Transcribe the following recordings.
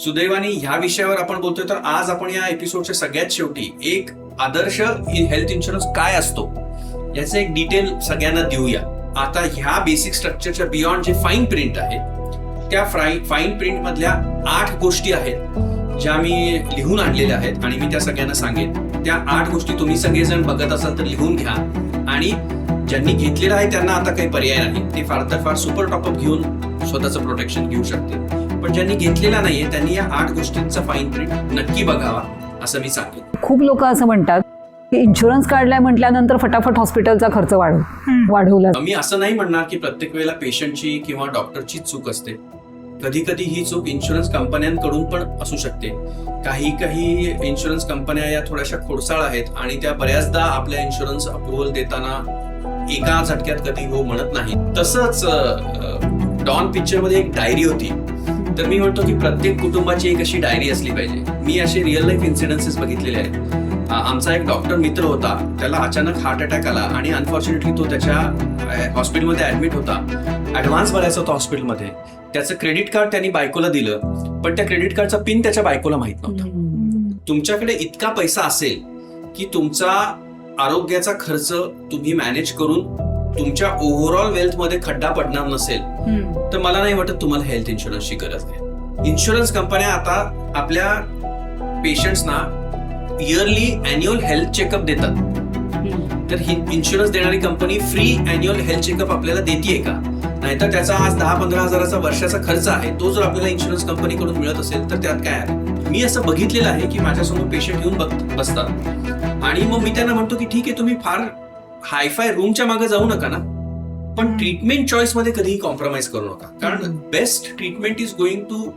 सुदैवाने ह्या विषयावर आपण बोलतोय, तर आज आपण या एपिसोडच्या सगळ्यात शेवटी एक आदर्श हेल्थ इन्शुरन्स काय असतो याचं एक डिटेल सगळ्यांना देऊया. आता ह्या बेसिक स्ट्रक्चरच्या बियॉन्ड जे फाईन प्रिंट आहे, त्या फाईन प्रिंट मधल्या 8 गोष्टी आहेत ज्या मी लिहून आणलेल्या आहेत आणि मी त्या सगळ्यांना सांगेन. त्या 8 गोष्टी तुम्ही सगळेजण बघत असाल तर लिहून घ्या, आणि ज्यांनी घेतलेलं आहे त्यांना आता काही पर्याय नाही, ते फार तर फार सुपर टॉपअप घेऊन स्वतःचं प्रोटेक्शन घेऊ शकते. पण ज्यांनी घेतलेला नाहीये त्यांनी या 8 गोष्टींचा फाईन प्रिंट नक्की बघावा असं मी सांगेन. खूप लोक असं म्हणतात की इन्शुरन्स काढलाय म्हटल्यानंतर फटाफट हॉस्पिटलचा खर्च वाढवला. मी असं नाही म्हणणार की प्रत्येक वेळेला पेशंटची किंवा डॉक्टरची चूक असते. कधी कधी ही चूक इन्शुरन्स कंपन्यांकडून पण असू शकते. काही इन्शुरन्स कंपन्या या थोड्याशा खोडसाळ आहेत आणि त्या बऱ्याचदा आपल्या इन्शुरन्स अप्रुव्हल देताना एका झटक्यात कधी हो म्हणत नाही. तसंच डॉन पिक्चर मध्ये एक डायरी होती, तर मी म्हणतो की प्रत्येक कुटुंबाची एक अशी डायरी असली पाहिजे. मी असे रिअल लाईफ इन्सिडेन्सेस बघितलेले आहेत. आमचा एक डॉक्टर मित्र होता, त्याला अचानक हार्ट अटॅक आला आणि अनफॉर्च्युनेटली तो त्याच्या हॉस्पिटलमध्ये ऍडमिट होता. ऍडव्हान्स भरायचा होता हॉस्पिटलमध्ये. त्याचं क्रेडिट कार्ड त्यांनी बायकोला दिलं, पण त्या क्रेडिट कार्डचा पिन त्याच्या बायकोला माहित नव्हता. तुमच्याकडे इतका पैसा असेल की तुमचा आरोग्याचा खर्च तुम्ही मॅनेज करून तुमच्या ओव्हरऑल वेल्थ मध्ये खड्डा पडणार नसेल, तर मला नाही वाटत तुम्हाला हेल्थ इन्शुरन्सची गरज आहे. इन्शुरन्स कंपन्या आता आपल्या पेशंट्सना इयरली अॅन्युअल हेल्थ चेकअप देतात. तर ही इन्शुरन्स देणारी company free annual health checkup आपल्याला देतीये का? नाहीतर त्याचा आज 10-15 हजाराचा वर्षाचा खर्च आहे, तो जर आपल्याला इन्शुरन्स कंपनीकडून मिळत असेल तर त्यात काय आहे? मी असं बघितलेलं आहे की माझ्यासमोर पेशंट येऊन बसतात आणि मग मी त्यांना म्हणतो की ठीक आहे, तुम्ही फार हायफाय रूमच्या मागे जाऊ नका ना, पण ट्रीटमेंट चॉईस मध्ये कधीही कॉम्प्रोमाइज करू नका. कारण best treatment is going to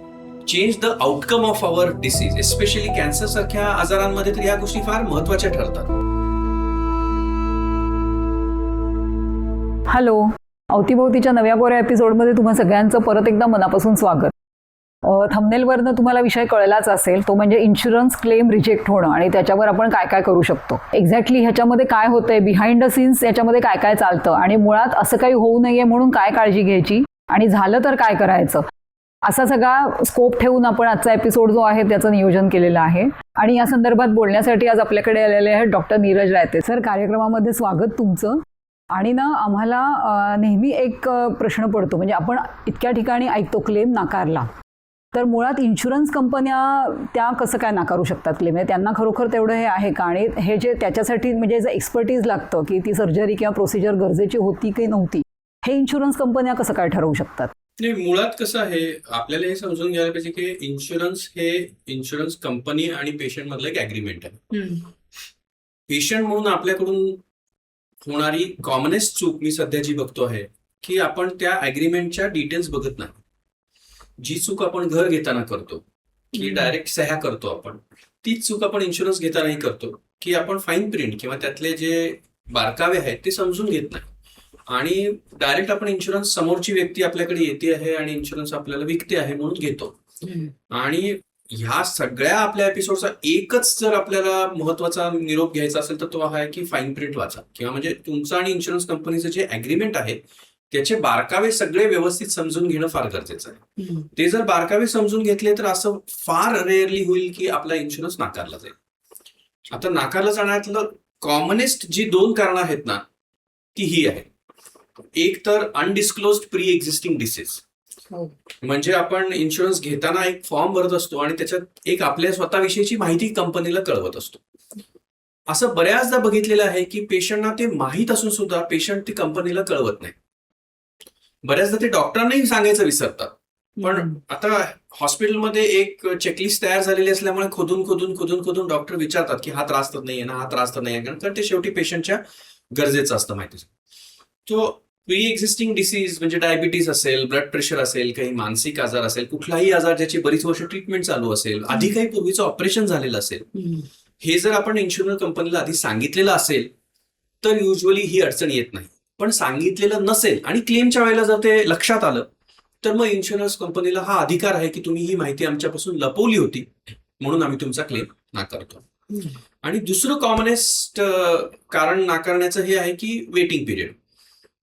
change the outcome of our disease. Especially cancer सारख्या आजारांमध्ये तर या गोष्टी फार महत्वाच्या ठरतात. हॅलो, अवतीभोवतीच्या नव्या कोऱ्या एपिसोडमध्ये तुम्हा सगळ्यांचं परत एकदा मनापासून स्वागत. थंबनेलवरनं तुम्हाला विषय कळलाच असेल, तो म्हणजे इन्शुरन्स क्लेम रिजेक्ट होणं आणि त्याच्यावर आपण काय काय करू शकतो. एक्झॅक्टली ह्याच्यामध्ये काय होतंय, बिहाइंड द सीन्स याच्यामध्ये काय काय चालतं आणि मुळात असं काही होऊ नये म्हणून काय काळजी घ्यायची आणि झालं तर काय करायचं, असा सगळा स्कोप ठेवून आपण आजचा एपिसोड जो आहे त्याचं नियोजन केलेलं आहे. आणि या संदर्भात बोलण्यासाठी आज आपल्याकडे आलेले आहेत डॉक्टर नीरज रायते सर. कार्यक्रमामध्ये स्वागत तुमचं. आणि ना आम्हाला नेहमी एक प्रश्न पडतो, म्हणजे आपण इतक्या ठिकाणी ऐकतो क्लेम नाकारला, तर मुळात इन्शुरन्स कंपन्या त्या कसं काय नाकारू शकतात क्लेम? त्यांना खरोखर तेवढं हे आहे का? आणि हे जे त्याच्यासाठी म्हणजे जे एक्सपर्टीज लागतं की ती सर्जरी किंवा प्रोसिजर गरजेची होती की नव्हती, हे इन्शुरन्स कंपन्या कसं काय ठरवू शकतात? मुळात कसं आहे, आपल्याला हे समजून घ्यायला पाहिजे की इन्शुरन्स हे इन्शुरन्स कंपनी आणि पेशंट मधलं एक अग्रीमेंट आहे. पेशंट म्हणून आपल्याकडून होणारी कॉमनेस्ट चूक मी सध्या जी बघतो आहे की आपण त्या अग्रीमेंटच्या डिटेल्स बघत नाही. जी चूक आपण घर घेताना करतो की डायरेक्ट सह्या करतो आपण, तीच चूक आपण इन्शुरन्स घेतानाही करतो की आपण फाईन प्रिंट किंवा त्यातले जे बारकावे आहेत ते समजून घेत नाही आणि डायरेक्ट आपण इन्शुरन्स समोरची व्यक्ती आपल्याकडे येते आहे आणि इन्शुरन्स आपल्याला विकते आहे म्हणून घेतो. आणि ह्या सगळ्या आपल्या एपिसोडचा एकच जर आपल्याला महत्वाचा निरोप घ्यायचा असेल तर तो आहे की फाईन प्रिंट वाचा, किंवा म्हणजे तुमचं आणि इन्शुरन्स कंपनीचं जे अग्रीमेंट आहे त्याचे बारकावे सगळे व्यवस्थित समजून घेणं फार गरजेचं आहे. ते जर बारकावे समजून घेतले तर असं फार रेअरली होईल की आपला इन्शुरन्स नाकारला जाईल. आता नाकारलं जाण्यातलं कॉमनेस्ट जी 2 कारणं आहेत ना, ती ही आहे. एक तर अनडिस्क्लोज्ड प्री एक्झिस्टिंग डिसीज, म्हणजे आपण इन्शुरन्स घेताना एक फॉर्म भरत असतो आणि त्याच्यात एक आपल्या स्वतःविषयीची माहिती कंपनीला कळवत असतो. असं बऱ्याचदा बघितलेलं आहे की पेशंटना ते माहीत असून सुद्धा पेशंट ती कंपनीला कळवत नाही. बऱ्याचदा ते डॉक्टरांनाही सांगायचं विसरतात. पण आता हॉस्पिटलमध्ये एक चेकलिस्ट तयार झालेली असल्यामुळे खोदून डॉक्टर विचारतात की हा त्रास तर नाहीये ना, हा त्रास तर नाहीये, कारण ते शेवटी पेशंटच्या गरजेचं असतं माहिती. तो प्री एक्झिस्टिंग डिसीज म्हणजे डायबिटीज असेल, ब्लड प्रेशर असेल, काही मानसिक आजार असेल, कुठलाही आजार ज्याची बरीच वर्ष ट्रीटमेंट चालू असेल, आधी काही पूर्वीचं ऑपरेशन झालेलं असेल, हे जर आपण इन्शुरन्स कंपनीला आधी सांगितलेलं असेल तर युजली ही अडचण येत नाही. पण सांगितलेलं नसेल आणि क्लेमच्या वेळेला जर ते लक्षात आलं तर मग इन्शुरन्स कंपनीला हा अधिकार आहे की तुम्ही ही माहिती आमच्यापासून लपवली होती म्हणून आम्ही तुमचा क्लेम नाकारतो. आणि दुसरं कॉमनेस्ट कारण नाकारण्याचं हे आहे की वेटिंग पिरियड.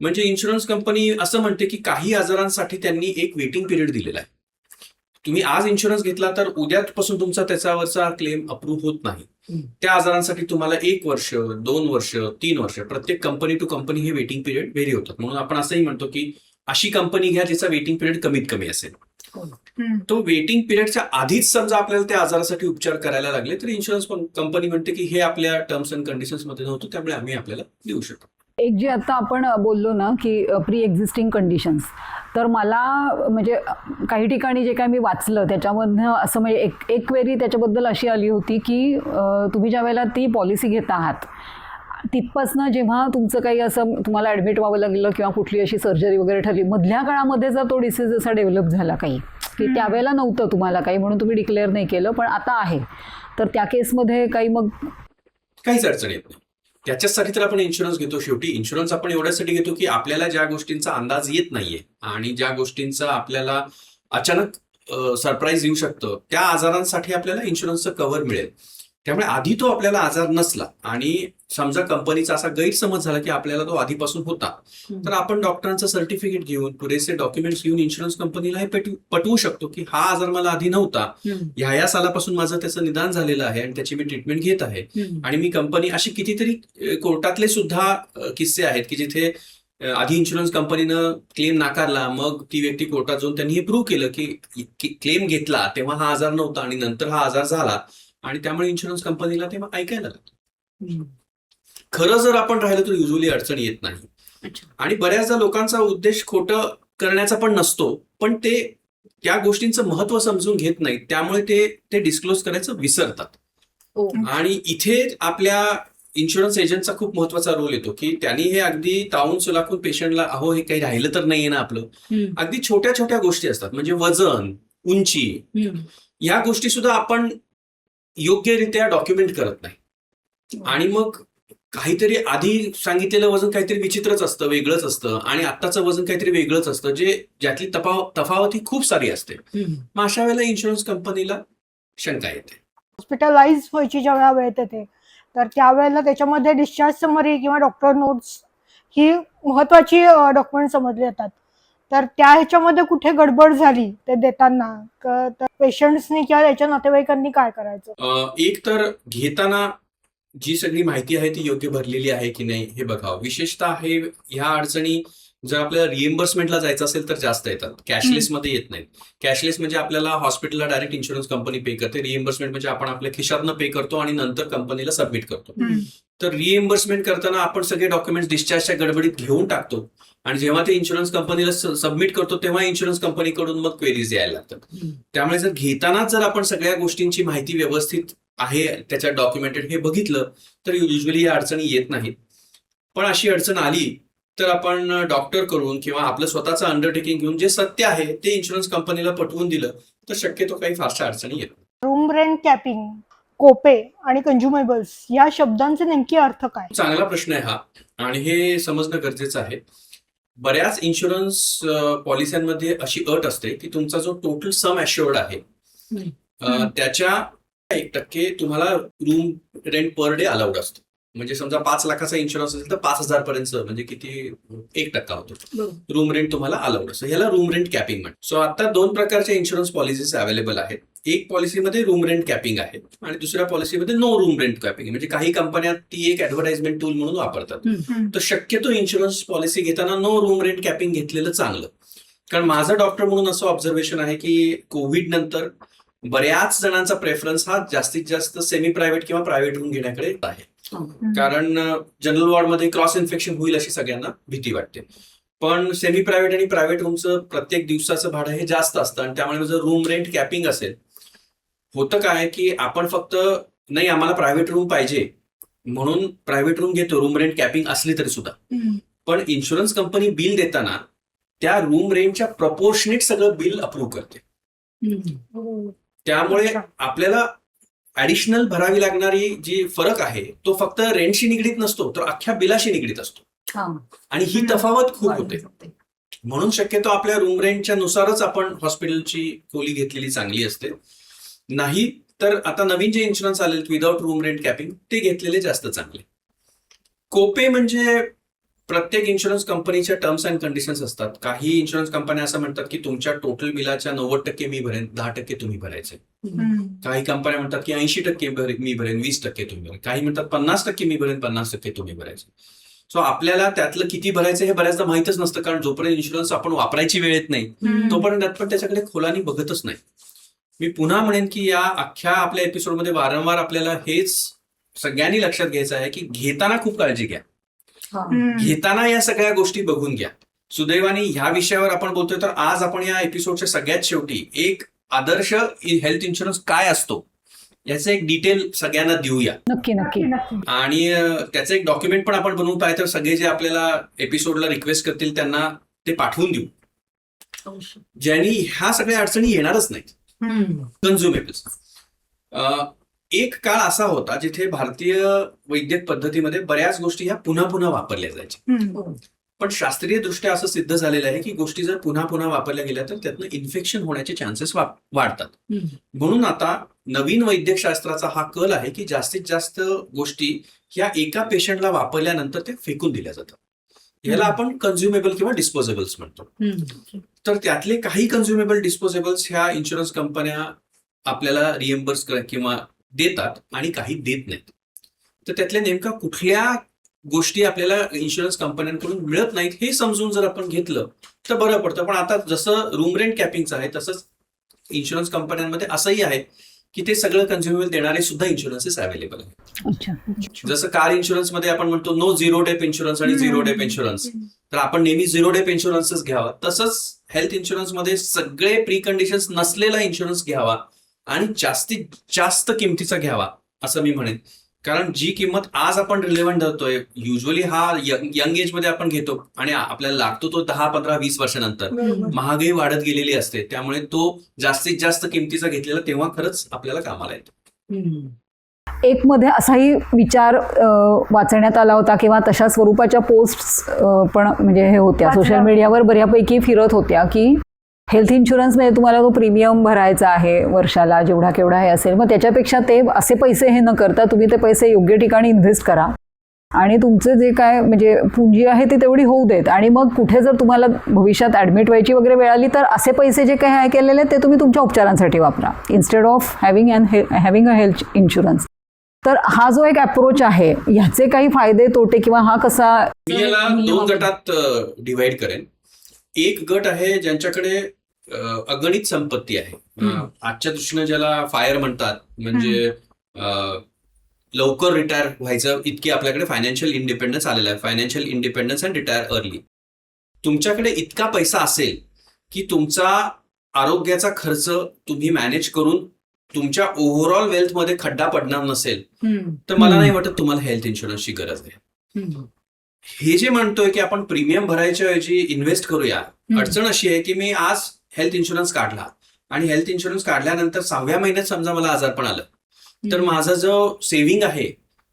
म्हणजे इन्शुरन्स कंपनी असं म्हणते की काही आजारांसाठी त्यांनी एक वेटिंग पिरियड दिलेला आहे. तुम्ही आज इन्शुरन्स घेतला तर उद्यापासून तुमचा त्याच्यावरचा क्लेम अप्रूव्ह होत नाही. त्या आजारांसाठी तुम्हाला 1 वर्ष, 2 वर्ष, 3 वर्ष प्रत्येक कंपनी टू कंपनी हे वेटिंग पिरियड व्हेरी होतात. म्हणून आपण असंही म्हणतो की अशी कंपनी घ्या जिचा वेटिंग पिरियड कमीत कमी असेल. तो वेटिंग पिरियडच्या आधीच समजा आपल्याला त्या आजारासाठी उपचार करायला लागले तर इन्शुरन्स कंपनी म्हणते की हे आपल्या टर्म्स अँड कंडिशन्स मध्ये नव्हतं, त्यामुळे आम्ही आपल्याला देऊ शकतो. एक जे आता आपण बोललो ना की प्री एक्झिस्टिंग कंडिशन्स, तर मला म्हणजे काही ठिकाणी जे काय मी वाचलं त्याच्यामधनं असं म्हणजे एक क्वेरी त्याच्याबद्दल अशी आली होती की तुम्ही ज्या वेळेला ती पॉलिसी घेत आहात तिथपासनं जेव्हा तुमचं काही असं तुम्हाला ॲडमिट व्हावं लागलं किंवा कुठली अशी सर्जरी वगैरे ठरली, मधल्या काळामध्ये जर तो डिसीज असा डेव्हलप झाला काही की त्यावेळेला नव्हतं तुम्हाला काही म्हणून तुम्ही डिक्लेअर नाही केलं पण आता आहे, तर त्या केसमध्ये काही मग काहीच अडचण येत नाही. त्याच्यासाठी तर आपण इन्शुरन्स घेतो. शेवटी इन्शुरन्स आपण एवढ्यासाठी घेतो की आपल्याला ज्या गोष्टींचा अंदाज येत नाहीये आणि ज्या गोष्टींचा आपल्याला अचानक सरप्राईज येऊ शकतं त्या आजारांसाठी आपल्याला इन्शुरन्सचं कव्हर मिळेल. त्यामुळे आधी तो आपल्याला आजार नसला आणि समजा कंपनीचा असा गैरसमज झाला की आपल्याला तो आधीपासून होता, तर आपण डॉक्टरांचं सर्टिफिकेट घेऊन पुरेसे डॉक्युमेंट्स घेऊन इन्शुरन्स कंपनीला हे पटवू शकतो की हा आजार मला आधी नव्हता, ह्या सालापासून माझं त्याचं निदान झालेलं आहे आणि त्याची मी ट्रीटमेंट घेत आहे. आणि मी कंपनी अशी कितीतरी कोर्टातले सुद्धा किस्से आहेत की जिथे आधी इन्शुरन्स कंपनीनं क्लेम नाकारला, मग ती व्यक्ती कोर्टात जाऊन त्यांनी हे प्रूव्ह केलं की क्लेम घेतला तेव्हा हा आजार नव्हता आणि नंतर हा आजार झाला आणि त्यामुळे इन्शुरन्स कंपनीला तेव्हा ऐकायला लागतं. खरं जर आपण राहिलं तर युजली अडचण येत नाही. आणि बऱ्याचदा लोकांचा उद्देश खोटं करण्याचा पण नसतो, पण ते त्या गोष्टींचं महत्व समजून घेत नाहीत, त्यामुळे ते डिस्क्लोज करायचं विसरतात. आणि इथे आपल्या इन्शुरन्स एजंटचा खूप महत्वाचा रोल येतो की त्यांनी हे अगदी तावून सुलाखून पेशंटला अहो हे काही राहिलं तर नाहीये ना आपलं, अगदी छोट्या छोट्या गोष्टी असतात म्हणजे वजन, उंची, या गोष्टी सुद्धा आपण योग्यरित्या डॉक्युमेंट करत नाही. आणि मग काहीतरी आधी सांगितलेलं वजन काहीतरी विचित्रच असतं, वेगळंच असतं आणि आत्ताचं वजन काहीतरी वेगळंच असतं, ज्यातली तफावत ही खूप सारी असते. मग अशा वेळेला इन्शुरन्स कंपनीला शंका येते. हॉस्पिटलाइज व्हायची जेव्हा वेळ येते तर त्यावेळेला त्याच्यामध्ये डिस्चार्ज समरी किंवा डॉक्टर नोट्स ही महत्वाची डॉक्युमेंट समजली जातात. तर त्या ह्याच्यामध्ये कुठे गडबड झाली ते देताना तर पेशंट्सनी किंवा त्याच्या नातेवाईकांनी काय करायचं? एक तर घेताना जी सगळी माहिती आहे ती योग्य भरलेली आहे की नाही हे बघावं. विशेषतः ह्या अडचणी जर आपल्याला रिएम्बर्समेंटला जायचं असेल तर जास्त येतात, कॅशलेसमध्ये येत नाहीत. कॅशलेस म्हणजे आपल्याला हॉस्पिटलला डायरेक्ट इन्शुरन्स कंपनी पे करते, रिएम्बर्समेंट म्हणजे आपण आपल्या खिशातनं पे करतो आणि नंतर कंपनीला सबमिट करतो. तर रिएम्बर्समेंट करताना आपण सगळे डॉक्युमेंट्स डिस्चार्जच्या गडबडीत घेऊन टाकतो आणि जेव्हा ते इन्शुरन्स कंपनीला सबमिट करतो तेव्हा इन्शुरन्स कंपनीकडून मग क्वेरीज यायला लागतात. त्यामुळे जर घेतानाच जर आपण सगळ्या गोष्टींची माहिती व्यवस्थित आहे त्याच्यात डॉक्युमेंटेड हे बघितलं तर युजली या अडचणी येत नाहीत. पण अशी अडचण आली तर आपण डॉक्टर करून किंवा आपलं स्वतःचं अंडरटेकिंग घेऊन जे सत्य आहे ते इन्शुरन्स कंपनीला पटवून दिलं तर शक्यतो काही फारशा अडचणी येत. रूम रेंट कॅपिंग, कोपे आणि कंझ्युमेबल्स या शब्दांचे नेमके अर्थ काय? चांगला प्रश्न आहे हा आणि हे समजणं गरजेचं आहे. बऱ्याच इन्शुरन्स पॉलिसीमध्ये अशी अट असते की तुमचा जो टोटल सम ॲश्युअर्ड आहे त्याच्या 1% तुम्हाला room rent per day allowed असतो. म्हणजे समजा 5 लाखाचा इन्शुरन्स असेल तर 5,000 पर्यंत म्हणजे किती 1% होतो रूम रेंट तुम्हाला अलाउड असतं. ह्याला रूम रेंट कॅपिंग म्हणतात. सो आता 2 प्रकारच्या इन्शुरन्स पॉलिसीज अवेलेबल आहेत. एक पॉलिसीमध्ये रूम रेंट कॅपिंग आहे आणि दुसऱ्या पॉलिसीमध्ये नो रूम रेंट कॅपिंग. म्हणजे काही कंपन्या ती एक ऍडव्हर्टाइजमेंट टूल म्हणून वापरतात. तर शक्यतो इन्शुरन्स पॉलिसी घेताना नो रूम रेंट कॅपिंग घेतलेलं चांगलं. कारण माझं डॉक्टर म्हणून असं ऑब्झर्वेशन आहे की कोविड नंतर बऱ्याच जणांचा प्रेफरन्स हा जास्तीत जास्त सेमी प्रायव्हेट किंवा प्रायव्हेट रूम घेण्याकडे आहे. कारण जनरल वॉर्डमध्ये क्रॉस इन्फेक्शन होईल अशी सगळ्यांना भीती वाटते. पण सेमी प्रायव्हेट आणि प्रायव्हेट रूमचं प्रत्येक दिवसाचं भाडं हे जास्त असतं आणि त्यामुळे जर रूम रेंट कॅपिंग असेल, होतं काय की आपण फक्त नाही आम्हाला प्रायव्हेट रूम पाहिजे म्हणून प्रायव्हेट रूम घेतो रूम रेंट कॅपिंग असली तरी सुद्धा, पण इन्शुरन्स कंपनी बिल देताना त्या रूम रेंटच्या प्रपोर्शनेट सगळं बिल अप्रूव्ह करते. त्यामुळे आपल्याला ऍडिशनल भरावी लागणारी जी फरक आहे तो फक्त रेंटशी निगडीत नसतो तर अख्ख्या बिलाशी निगडीत असतो आणि ही तफावत खूप होते. म्हणून शक्यतो आपल्या रूम रेंटच्या नुसारच आपण हॉस्पिटलची खोली घेतलेली चांगली असते. नाही तर आता नवीन जे इन्शुरन्स आले विदाउट रूम रेंट कॅपिंग ते घेतलेले जास्त चांगले. कोपे म्हणजे प्रत्येक इन्शुरन्स कंपनीच्या टर्म्स अँड कंडिशन्स असतात. काही इन्शुरन्स कंपन्या असं म्हणतात की तुमच्या टोटल बिलाच्या 90% मी भरेन, 10% तुम्ही भरायचे. काही कंपन्या म्हणतात की 80% मी भरेन, 20% तुम्ही भरेन. काही म्हणतात 50% मी भरेन, 50% तुम्ही भरायचे. सो आपल्याला त्यातलं किती भरायचं हे बऱ्याचदा माहितच नसतं, कारण जोपर्यंत इन्शुरन्स आपण वापरायची वेळ येत नाही तोपर्यंत आपण त्याच्याकडे खोलाने बघतच नाही. मी पुन्हा म्हणेन की या अख्ख्या आपल्या एपिसोडमध्ये वारंवार आपल्याला हेच सगळ्यांनी लक्षात घ्यायचं आहे की घेताना खूप काळजी घ्या. घेताना या सगळ्या गोष्टी बघून घ्या. सुदैवाने ह्या विषयावर आपण बोलतोय तर आज आपण या एपिसोडच्या सगळ्यात शेवटी एक आदर्श हेल्थ इन्शुरन्स काय असतो याचं एक डिटेल सगळ्यांना देऊया. नक्की नक्की. आणि त्याचं एक डॉक्युमेंट पण आपण बनवून पाहिजे, तर सगळे जे आपल्याला एपिसोडला रिक्वेस्ट करतील त्यांना ते पाठवून देऊ, ज्यांनी ह्या सगळ्या अडचणी येणारच नाहीत. कन्झ्युमेबल्स. एक काळ असा होता जिथे भारतीय वैद्यक पद्धतीमध्ये बऱ्याच गोष्टी ह्या पुन्हा पुन्हा वापरल्या जायच्या, पण शास्त्रीय दृष्ट्या असं सिद्ध झालेलं आहे की गोष्टी जर पुन्हा पुन्हा वापरल्या गेल्या तर त्यातनं इन्फेक्शन होण्याचे चान्सेस वाढतात. म्हणून आता नवीन वैद्यकशास्त्राचा हा कल आहे की जास्तीत जास्त गोष्टी ह्या एका पेशंटला वापरल्यानंतर ते फेकून दिल्या जातात. याला आपण कन्झ्युमेबल किंवा डिस्पोजेबल्स म्हणतो. तर त्यातले काही कन्झ्युमेबल डिस्पोजेबल्स ह्या इन्शुरन्स कंपन्या आपल्याला रिएम्बर्स किंवा देतात आणि काही देत नाहीत. तर त्यातल्या नेमका कुठल्या गोष्टी आपल्याला इन्शुरन्स कंपन्यांकडून मिळत नाहीत हे समजून जर आपण घेतलं तर बरं पडतं. पण आता जसं रूम रेंट कॅपिंगचं आहे तसंच इन्शुरन्स कंपन्यांमध्ये असंही आहे की ते सगळं कन्झ्युमेबल देणारे सुद्धा इन्शुरन्सेस अवेलेबल आहेत. जसं कार इन्शुरन्स मध्ये आपण म्हणतो नो झिरो डेप इन्शुरन्स आणि झिरो डेप इन्शुरन्स, तर आपण नेहमी झिरो डेप इन्शुरन्सच घ्यावा. तसंच हेल्थ इन्शुरन्स मध्ये सगळे प्री कंडिशन्स नसलेला इन्शुरन्स घ्यावा आणि जास्तीत जास्त किमतीचा घ्यावा असं मी म्हणेन. कारण जी किंमत आज आपण रिलेव्हंट धरतोय युजली हा यंग एज मध्ये आपण घेतो आणि आपल्याला लागतो तो 10, 15, 20 वर्षानंतर. महागाई वाढत गेलेली असते, त्यामुळे तो जास्तीत जास्त किमतीचा घेतलेला तेव्हा खरंच आपल्याला कामाला येतो. एक मध्ये असाही विचार वाचण्यात आला होता किंवा तशा स्वरूपाच्या पोस्ट पण म्हणजे हे होत्या सोशल मीडियावर बऱ्यापैकी फिरत होत्या की हेल्थ इन्शुरन्समध्ये तुम्हाला तो प्रीमियम भरायचा आहे वर्षाला जेवढा केवढा हे असेल, मग त्याच्यापेक्षा ते असे पैसे हे न करता तुम्ही ते पैसे योग्य ठिकाणी इन्व्हेस्ट करा आणि तुमचे जे काय म्हणजे पुंजी आहे ती तेवढी होऊ देत आणि मग कुठे जर तुम्हाला भविष्यात ऍडमिट व्हायची वगैरे वेळ आली तर असे पैसे जे काही केलेले ते तुम्ही तुमच्या उपचारांसाठी वापरा instead of having a health insurance. तर हा जो एक अप्रोच आहे ह्याचे काही फायदे तोटे किंवा हा कसा. मी याला 2 गटात डिव्हाइड करेन. एक गट आहे ज्यांच्याकडे अगणित संपत्ती आहे, आजच्या दृष्टीने ज्याला फायर म्हणतात, म्हणजे लवकर रिटायर व्हायचं इतकी आपल्याकडे फायनान्शियल इंडिपेंडन्स आलेला आहे. Financial independence and retire early. तुमच्याकडे इतका पैसा असेल की तुमचा आरोग्याचा खर्च तुम्ही मॅनेज करून तुमच्या ओव्हरऑल वेल्थ मध्ये खड्डा पडणार नसेल तर मला नाही वाटत तुम्हाला हेल्थ इन्शुरन्सची गरज आहे. हे जे म्हणतोय की आपण प्रीमियम भरायच्या ऐवजी इन्व्हेस्ट करूया, अडचण अशी आहे की मी आज हेल्थ इन्शुरन्स काढला आणि हेल्थ इन्शुरन्स काढल्यानंतर 6व्या महिन्यात समजा मला आजारपण आलं तर माझा जो सेव्हिंग आहे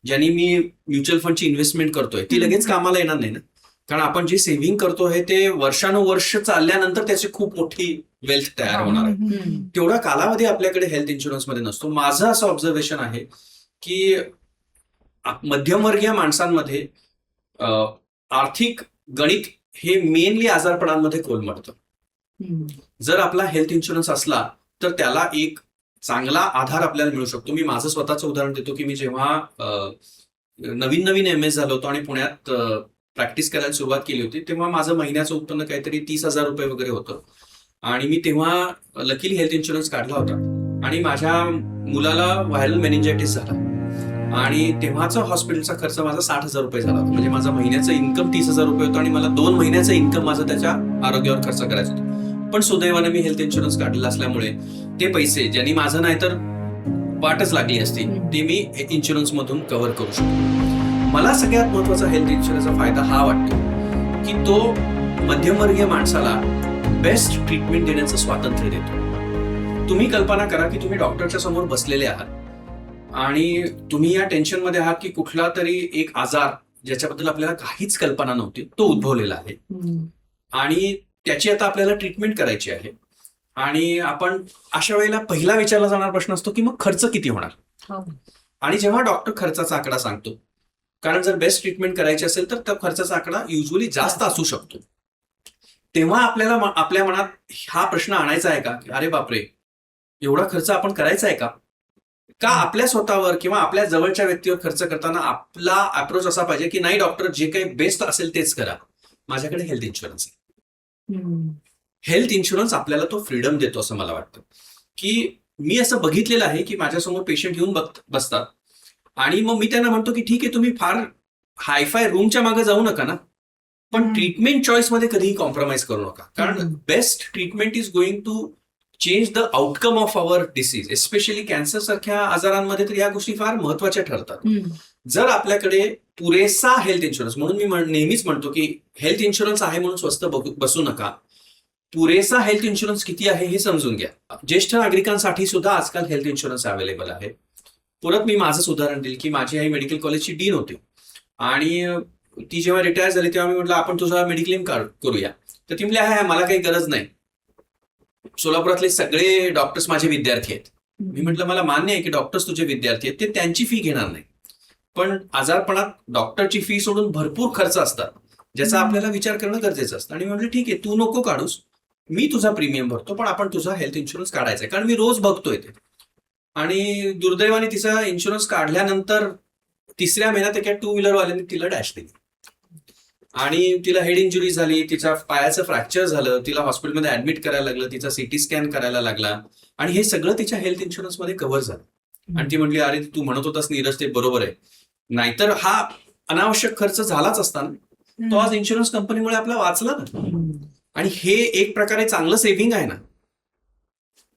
ज्यांनी मी म्युच्युअल फंडची इन्व्हेस्टमेंट करतोय ती लगेच कामाला येणार नाही ना. कारण आपण जे सेव्हिंग करतो आहे ते वर्षानुवर्ष चालल्यानंतर त्याची खूप मोठी वेल्थ तयार होणार आहे. तेवढा कालावधी आपल्याकडे हेल्थ इन्शुरन्समध्ये नसतो. माझं असं ऑब्झर्वेशन आहे की मध्यमवर्गीय माणसांमध्ये आर्थिक गणित हे मेनली आजारपणांमध्ये कोलमडतं. जर आपला हेल्थ इन्शुरन्स असला तर त्याला एक चांगला आधार आपल्याला मिळू शकतो. मी माझं स्वतःचं उदाहरण देतो की मी जेव्हा नवीन MS झालो होतो आणि पुण्यात प्रॅक्टिस करायला सुरुवात केली होती तेव्हा माझं महिन्याचं उत्पन्न काहीतरी 30,000 रुपये वगैरे होतं आणि मी तेव्हा लकीली हेल्थ इन्शुरन्स काढला होता आणि माझ्या मुलाला व्हायरल मेनिंजायटिस झाला आणि तेव्हाचा हॉस्पिटलचा खर्च माझा 60,000 रुपये झाला होता. म्हणजे माझं महिन्याचं इन्कम 30,000 रुपये होतं आणि मला 2 महिन्याचं इन्कम माझं त्याच्या आरोग्यावर खर्च करायचं होतं. पण सुदैवाने मी हेल्थ इन्शुरन्स काढलेला असल्यामुळे ते पैसे ज्यांनी माझं नाही तर वाटच लागली असती ते मी इन्शुरन्स मधून कव्हर करू शकतो. मला सगळ्यात महत्वाचा हेल्थ इन्शुरन्सचा फायदा हा वाटतो की तो मध्यमवर्गीय माणसाला बेस्ट ट्रीटमेंट देण्याचं स्वातंत्र्य देतो. तुम्ही कल्पना करा की तुम्ही डॉक्टरच्या समोर बसलेले आहात आणि तुम्ही या टेन्शन मध्ये आहात की कुठला तरी एक आजार ज्याच्याबद्दल आपल्याला काहीच कल्पना नव्हती तो उद्भवलेला आहे आणि त्याची आता आपल्याला ट्रीटमेंट करायची आहे आणि आपण अशा वेळेला पहिला विचारला जाणारा प्रश्न असतो की मग खर्च किती होणार. आणि जेव्हा डॉक्टर खर्चाचा आकडा सांगतो कारण जर बेस्ट ट्रीटमेंट करायची असेल तर त्या खर्चाचा आकडा युजली जास्त असू शकतो. तेव्हा आपल्याला आपल्या मनात हा प्रश्न आणायचा आहे का की अरे बापरे, एवढा खर्च आपण करायचा आहे का आपल्या स्वतःवर किंवा आपल्या जवळच्या व्यक्तीवर खर्च करताना आपला अप्रोच असा पाहिजे की नाही डॉक्टर, जे काही बेस्ट असेल तेच करा, माझ्याकडे हेल्थ इन्शुरन्स आहे. हेल्थ इन्शुरन्स आपल्याला तो फ्रीडम देतो असं मला वाटतं. की मी असं बघितलेलं आहे की माझ्यासमोर पेशंट येऊन बसतात आणि मग मी त्यांना म्हणतो की ठीक आहे, तुम्ही फार हायफाय रूमच्या मागे जाऊ नका ना, पण ट्रीटमेंट चॉईस मध्ये कधीही कॉम्प्रोमाइज करू नका. कारण best treatment is going to change the outcome of our disease. Especially cancer सारख्या आजारांमध्ये तर या गोष्टी फार महत्वाच्या ठरतात. जर आपल्याकडे पुरेसा हेल्थ इन्शुरन्स, म्हणून मी नेहमीच म्हणतो की हेल्थ इन्शुरन्स आहे म्हणून स्वस्त बसू नका, पुरेसा हेल्थ इन्शुरन्स किती आहे हे समजून घ्या. ज्येष्ठ नागरिकांसाठी सुद्धा आजकाल हेल्थ इन्शुरन्स अवेलेबल आहे. परत मी माझंच उदाहरण देईल की माझी आई मेडिकल कॉलेजची डीन होती आणि ती जेव्हा रिटायर झाली तेव्हा मी म्हटलं आपण तुझा मेडिक्लेम करूया. तर ती म्हणली आहे मला काही गरज नाही, सोलापुरातले सगळे डॉक्टर्स माझे विद्यार्थी आहेत. मी म्हटलं मला मान्य आहे की डॉक्टर्स तुझे विद्यार्थी आहेत, ते त्यांची फी घेणार नाही, पण आजारपणात डॉक्टरची फी सोडून भरपूर खर्च असतात ज्याचा आपल्याला विचार करणं गरजेचं असतं. आणि म्हटलं ठीक आहे, तू नको काढूस, मी तुझा प्रीमियम भरतो, पण आपण तुझा हेल्थ इन्शुरन्स काढायचा आहे. कारण मी रोज बघतोय ते. आणि दुर्दैवाने तिचा इन्शुरन्स काढल्यानंतर 3ऱ्या महिन्यात एका 2 व्हीलरवाल्याने तिला डॅश दिली आणि तिला हेड इंजुरी झाली, तिच्या पायाचं फ्रॅक्चर झालं, तिला हॉस्पिटलमध्ये ऍडमिट करायला लागलं, तिचा सीटी स्कॅन करायला लागला आणि हे सगळं तिच्या हेल्थ इन्शुरन्समध्ये कव्हर झालं. आणि ती म्हटली अरे तू म्हणत होतास नीरज ते बरोबर आहे, नाहीतर हा अनावश्यक खर्च झालाच असताना, तो आज इन्शुरन्स कंपनीमुळे आपला वाचला ना. आणि हे एक प्रकारे चांगलं सेव्हिंग आहे ना.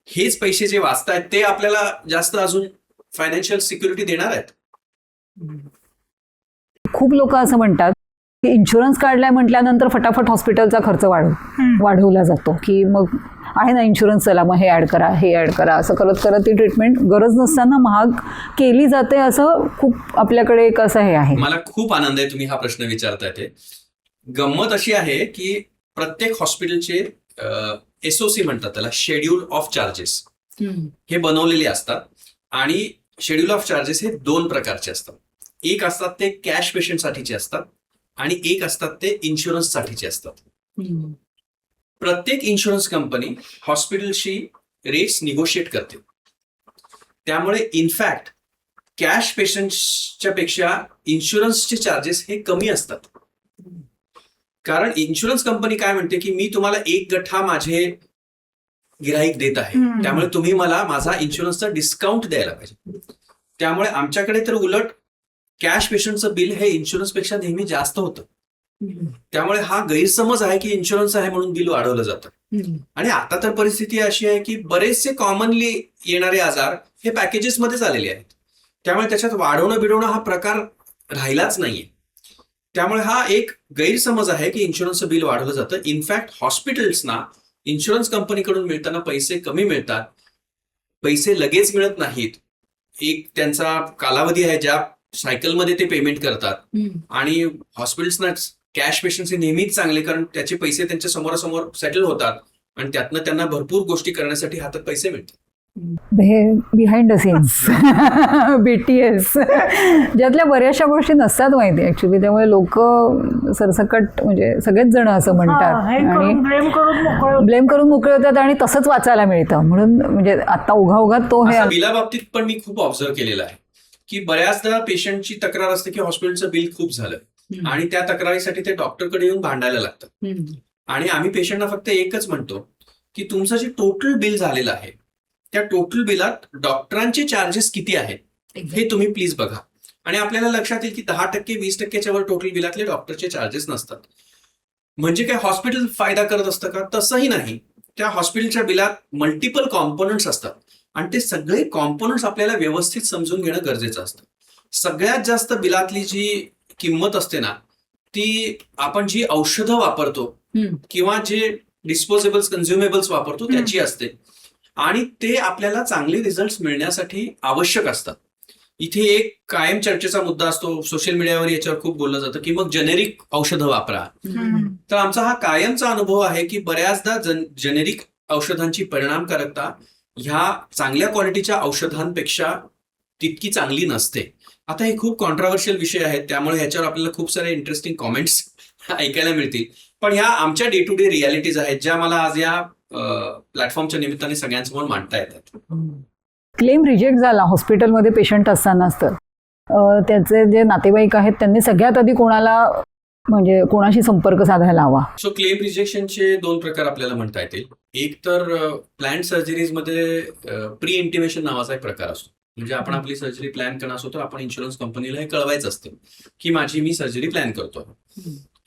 हेच पैसे जे वाचतायत ते आपल्याला जास्त अजून फायनान्शियल सिक्युरिटी देणार आहेत. खूप लोक असं म्हणतात की इन्शुरन्स काढलाय म्हटल्यानंतर फटाफट हॉस्पिटलचा खर्च वाढवला जातो, की मग आहे ना इन्शुरन्स, चला मग हे ऍड करा, हे ऍड करा, असं करत करत ती ट्रीटमेंट गरज नसताना महाग केली जाते. असं खूप आपल्याकडे एक असं हे आहे. मला खूप आनंद आहे तुम्ही हा प्रश्न विचारताय. ते गंमत अशी आहे की प्रत्येक हॉस्पिटलचे SOC म्हणतात त्याला, शेड्यूल ऑफ चार्जेस, हे बनवलेले असतात. आणि शेड्यूल ऑफ चार्जेस हे 2 प्रकारचे असतात. एक असतात ते कॅश पेशंटसाठीचे असतात आणि एक असतात ते इन्शुरन्स साठीचे असतात. प्रत्येक इन्शुरन्स कंपनी हॉस्पिटलशी रेट्स निगोशिएट करते. त्यामुळे इनफॅक्ट कॅश पेशंटच्या पेक्षा इन्शुरन्सचे चार्जेस हे कमी असतात. कारण इन्शुरन्स कंपनी काय म्हणते की मी तुम्हाला 1 गठ्ठा माझे गिराईक देत आहे, त्यामुळे तुम्ही मला माझा इन्शुरन्सचा डिस्काउंट द्यायला पाहिजे. त्यामुळे आमच्याकडे तर उलट कॅश पेशंटचं बिल हे इन्शुरन्सपेक्षा नेहमी जास्त होतं. त्यामुळे हा गैरसमज आहे की इन्शुरन्स आहे म्हणून बिल वाढवलं जातं. आणि आता तर परिस्थिती अशी आहे की बरेचसे कॉमनली येणारे आजार हे पॅकेजेसमध्येच आलेले आहेत. त्यामुळे त्याच्यात वाढवणं बिडवणं हा प्रकार राहिलाच नाहीये. त्यामुळे हा एक गैरसमज आहे की इन्शुरन्सचं बिल वाढवलं जातं. इनफॅक्ट हॉस्पिटल्सना इन्शुरन्स कंपनीकडून मिळताना पैसे कमी मिळतात, पैसे लगेच मिळत नाहीत. एक त्यांचा कालावधी आहे ज्या सायकलमध्ये ते पेमेंट करतात. आणि हॉस्पिटल्सना कॅश पेशंट्स हे नेहमीच चांगले, कारण त्याचे पैसे त्यांच्या समोरासमोर सेटल होतात आणि त्यातनं त्यांना भरपूर गोष्टी करण्यासाठी हातात पैसे मिळतात. बिहाइंड द सीन्स BTS ज्यातल्या बऱ्याचशा गोष्टी नसतात माहिती ऍक्च्युली. त्यामुळे लोक सरसकट म्हणजे सगळेच जण असं म्हणतात आणि ब्लेम करून मोकळे होतात आणि तसंच वाचायला मिळतं. म्हणून म्हणजे आता उघा तो हे बिलाबाबतीत पण मी खूप ऑब्झर्व केलेलं आहे की बऱ्याचदा पेशंटची तक्रार असते की हॉस्पिटलचं बिल खूप झालं आणि त्या तक्रारीसाठी ते डॉक्टरकडे येऊन भांडायला लागतं. आणि आम्ही पेशंटना फक्त एकच म्हणतो की तुमचं जे टोटल बिल झालेलं आहे त्या टोटल बिलात डॉक्टरांचे चार्जेस किती आहेत हे तुम्ही प्लीज बघा. आणि आपल्याला लक्षात येईल की 10% 20%च्या वर टोटल बिलातले डॉक्टरचे चार्जेस नसतात. म्हणजे काय हॉस्पिटल फायदा करत असतं का? तसंही नाही. त्या हॉस्पिटलच्या बिलात मल्टिपल कॉम्पोनंट्स असतात आणि ते सगळे कॉम्पोनंट्स आपल्याला व्यवस्थित समजून घेणं गरजेचं असतं. सगळ्यात जास्त बिलातली जी किंमत असते ना, ती आपण जी औषधं वापरतो किंवा जे डिस्पोजेबल्स कन्झ्युमेबल्स वापरतो त्याची असते. आणि ते आपल्याला चांगले रिझल्ट मिळण्यासाठी आवश्यक असतात. इथे एक कायम चर्चेचा मुद्दा असतो, सोशल मीडियावर याच्यावर खूप बोललं जातं की मग जेनेरिक औषधं वापरा. तर आमचा हा कायमचा अनुभव आहे की बऱ्याचदा जेनेरिक औषधांची परिणामकारकता ह्या चांगल्या क्वालिटीच्या औषधांपेक्षा तितकी चांगली नसते. आता हे खूप कॉन्ट्रोवर्शियल विषय आहेत, त्यामुळे ह्याच्यावर आपल्याला खूप सारे इंटरेस्टिंग कॉमेंट्स ऐकायला मिळतील. पण ह्या आमच्या डे टू डे रियालिटीज आहेत, ज्या मला आज या प्लॅटफॉर्मच्या निमित्ताने सगळ्यांसमोर मांडता येतात. क्लेम रिजेक्ट झाला हॉस्पिटलमध्ये पेशंट असतानाच, तर त्याचे जे नातेवाईक आहेत त्यांनी सगळ्यात आधी म्हणजे कोणाशी संपर्क साधायला हवा? सो क्लेम रिजेक्शनचे 2 प्रकार आपल्याला म्हणता येतील. एक तर प्लॅन सर्जरीजमध्ये प्री इंटिमेशन नावाचा एक प्रकार असतो. म्हणजे आपण आपली सर्जरी प्लॅन करणार असतो तर आपण इन्शुरन्स कंपनीला हे कळवायचं असतं की मी सर्जरी प्लॅन करतो,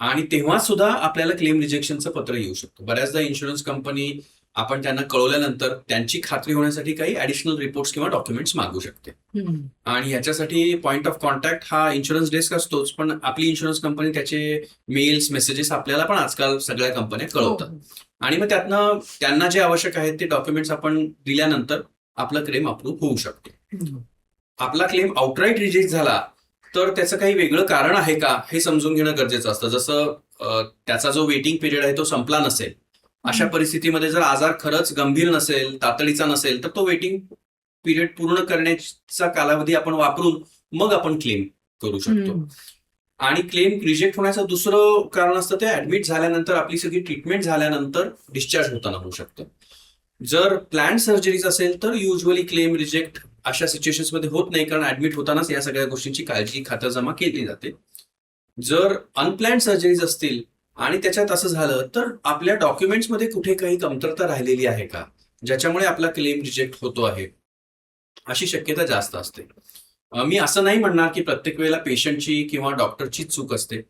आणि तेव्हा सुद्धा आपल्याला क्लेम रिजेक्शनचं पत्र येऊ शकतं. बऱ्याचदा इन्शुरन्स कंपनी आपण त्यांना कळवल्यानंतर त्यांची खात्री होण्यासाठी काही ऍडिशनल रिपोर्ट्स किंवा डॉक्युमेंट्स मागू शकते. आणि याच्यासाठी पॉइंट ऑफ कॉन्टॅक्ट हा इन्शुरन्स डेस्क असतोच, पण आपली इन्शुरन्स कंपनी त्याचे मेल्स मेसेजेस आपल्याला पण आजकाल सगळ्या कंपन्या कळवतात. आणि मग त्यातनं त्यांना जे आवश्यक आहेत ते डॉक्युमेंट्स आपण दिल्यानंतर आपला क्लेम अप्रूव्ह होऊ शकतो. आपला क्लेम आउटराईट रिजेक्ट झाला तर त्याचं काही वेगळं कारण आहे का हे समजून घेणं गरजेचं असतं. जसं त्याचा जो वेटिंग पिरियड आहे तो संपला नसेल, अशा परिस्थितीमध्ये जर आजार खरंच गंभीर नसेल, तातडीचा नसेल, तर तो वेटिंग पिरियड पूर्ण करण्याचा कालावधी आपण वापरून मग आपण क्लेम करू शकतो. आणि क्लेम रिजेक्ट होण्याचं दुसरं कारण असतं ते ऍडमिट झाल्यानंतर, आपली सगळी ट्रीटमेंट झाल्यानंतर डिस्चार्ज होताना होऊ शकतं. जर प्लॅन सर्जरीज असेल तर युजली क्लेम रिजेक्ट अशा सिच्युएशन्समध्ये होत नाही, कारण ऍडमिट होतानाच या सगळ्या गोष्टींची काळजी खातरजमा केली जाते. जर अनप्लॅन्ड सर्जरीज असतील आणि त्याच्यात असं झालं तर आपल्या डॉक्युमेंट्समध्ये कुठे काही कमतरता राहिलेली आहे का, ज्याच्यामुळे आपला क्लेम रिजेक्ट होतो आहे, अशी शक्यता जास्त असते. मी असं नाही म्हणणार की प्रत्येक वेळेला पेशंटची किंवा डॉक्टरची चूक असते.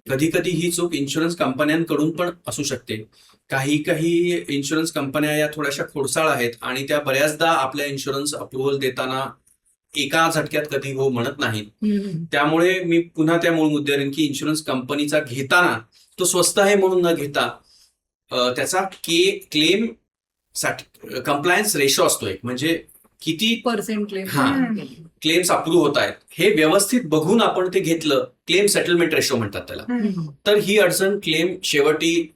कधी कधी ही चूक इन्शुरन्स कंपन्यांकडून पण असू शकते. काही इन्शुरन्स कंपन्या या थोड्याशा खोडसाळ आहेत आणि त्या बऱ्याचदा आपल्या इन्शुरन्स अप्रुव्हल देताना एका झटक्यात कधी हो म्हणत नाहीत. त्यामुळे मी पुन्हा त्या मूळ मुद्द्यावर येईन की इन्शुरन्स कंपनीचा घेताना तो स्वस्त आहे म्हणून न घेता त्याचा क्लेम कंप्लायन्स रेशो असतो एक, म्हणजे किती पर्सेंट क्लेम क्लेम्स अप्रूव्ह होत आहेत हे व्यवस्थित बघून आपण ते घेतलं, क्लेम सेटलमेंट रेशो म्हणतात त्याला, तर ही अडचण क्लेम शेवटी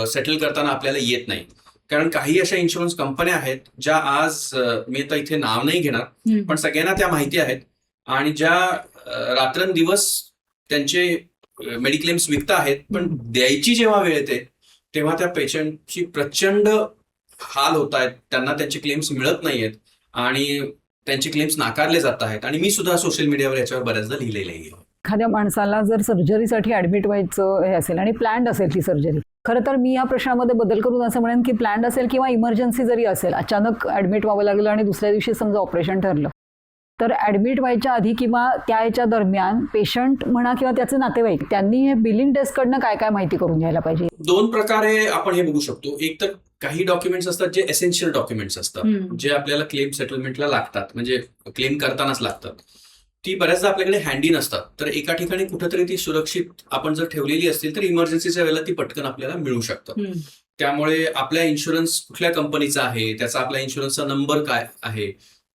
सेटल करताना आपल्याला येत नाही. कारण काही अशा इन्शुरन्स कंपन्या आहेत ज्या आज मी आता इथे नाव नाही घेणार पण सगळ्यांना त्या माहिती आहेत, आणि ज्या रात्रंदिवस त्यांचे मेडिक्लेम्स विकत आहेत, पण द्यायची जेव्हा वेळ येते तेव्हा त्या पेशंटची प्रचंड हाल होत आहेत, त्यांना त्यांचे क्लेम्स मिळत नाहीयेत आणि त्यांचे क्लेम्स नाकारले जात आहेत. आणि मी सुद्धा सोशल मीडियावर याच्यावर बऱ्याचदा लिहिलेलं आहे. एखाद्या माणसाला जर सर्जरीसाठी ऍडमिट व्हायचं हे असेल आणि प्लॅन्ड असेल ती सर्जरी, खरं तर मी या प्रश्नामध्ये बदल करून असं म्हणेन की प्लॅन्ड असेल किंवा इमर्जन्सी जरी असेल, अचानक ऍडमिट व्हावं लागलं आणि दुसऱ्या दिवशी समजा ऑपरेशन ठरलं, तर ऍडमिट व्हायच्या आधी किंवा त्या याच्या दरम्यान पेशंट म्हणा किंवा त्याचे नातेवाईक त्यांनी हे बिलिंग डेस्ककडनं काय काय माहिती करून घ्यायला पाहिजे? 2 प्रकारे आपण हे बघू शकतो. एक तर काही डॉक्युमेंट्स असतात जे एसेन्शियल डॉक्युमेंट्स असतात, जे आपल्याला क्लेम सेटलमेंटला लागतात, म्हणजे क्लेम करतानाच लागतात. ती बऱ्याचदा आपल्याकडे हँडी नसतात, तर एका ठिकाणी कुठेतरी ती सुरक्षित आपण जर ठेवलेली असतील तर इमर्जन्सीच्या वेळेला ती पटकन आपल्याला मिळू शकतं. त्यामुळे आपल्या इन्शुरन्स कुठल्या कंपनीचा आहे, त्याचा आपल्या इन्शुरन्सचा नंबर काय आहे,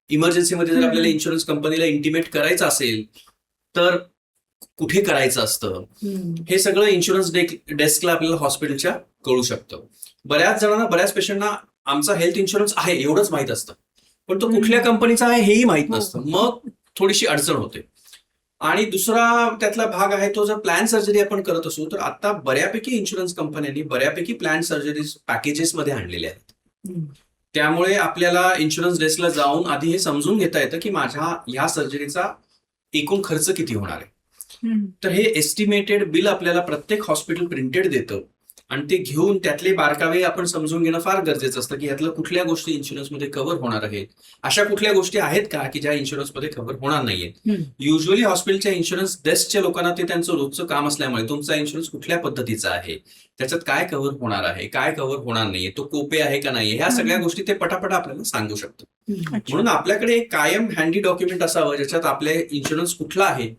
इमर्जन्सीमध्ये जर आपल्याला इन्शुरन्स कंपनीला इंटिमेट करायचं असेल तर कुठे करायचं असतं, हे सगळं इन्शुरन्स डेस्कला आपल्याला हॉस्पिटलच्या कळू शकतं. बऱ्याच जणांना, बऱ्याच पेशंटना आमचा हेल्थ इन्शुरन्स आहे एवढंच माहित असतं, पण तो कुठल्या कंपनीचा आहे हेही माहित नसतं, मग थोडीशी अडचण होते. आणि दुसरा त्यातला भाग आहे तो, जर प्लॅन सर्जरी आपण करत असू तर आता बऱ्यापैकी इन्शुरन्स कंपन्यांनी बऱ्यापैकी प्लॅन सर्जरीज पॅकेजेस मध्ये आणलेले आहेत. त्यामुळे आपल्याला इन्शुरन्स डेस्कला जाऊन आधी हे समजून घेता येतं की माझ्या ह्या सर्जरीचा एकूण खर्च किती होणार आहे. तर हे एस्टिमेटेड बिल आपल्याला प्रत्येक हॉस्पिटल प्रिंटेड देतं आणि ते घेऊन त्यातले बारकावे आपण समजून घेणं फार गरजेचं असतं की यातलं कुठल्या गोष्टी इन्शुरन्समध्ये कव्हर होणार आहेत, अशा कुठल्या गोष्टी आहेत का की ज्या इन्शुरन्समध्ये कव्हर होणार नाहीयेत. युजली हॉस्पिटलच्या इन्शुरन्स डेस्कच्या लोकांना ते त्यांचं रोजचं काम असल्यामुळे तुमचा इन्शुरन्स कुठल्या पद्धतीचा आहे, त्याच्यात काय कव्हर होणार आहे, काय कव्हर होणार नाहीये, तो कोपे आहे का नाही, ह्या सगळ्या गोष्टी ते पटापट आपल्याला सांगू शकतात. म्हणून आपल्याकडे एक कायम हँडी डॉक्युमेंट असावं ज्याच्यात आपले इन्शुरन्स कुठला आहे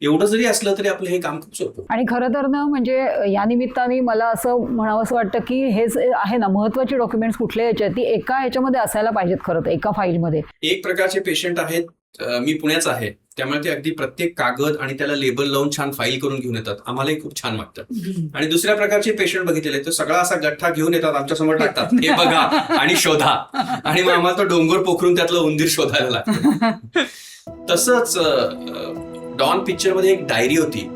एवढं जरी असलं तरी आपलं हे काम खूप सोपं. आणि खरं तर ना, म्हणजे या निमित्ताने मला असं म्हणावं असं वाटतं की हे आहे ना, महत्वाची डॉक्युमेंट्स कुठल्या याच्यात ती एका ह्याच्यामध्ये असायला पाहिजेत. खरं तर एका फाईलमध्ये एक प्रकारचे पेशंट आहेत, मी पुण्याचा आहे त्यामुळे ते अगदी प्रत्येक कागद आणि त्याला लेबल लावून छान फाईल करून घेऊन येतात, आम्हालाही खूप छान वाटतं. आणि दुसऱ्या प्रकारचे पेशंट बघितलेले तो सगळा असा गठ्ठा घेऊन येतात, आमच्या समोर टाकतात, हे बघा आणि शोधा, आणि मग आम्हाला तो डोंगर पोखरून त्यातलं उंदीर शोधायला लागतं. तसंच डॉन पिक्चरमध्ये एक डायरी होती,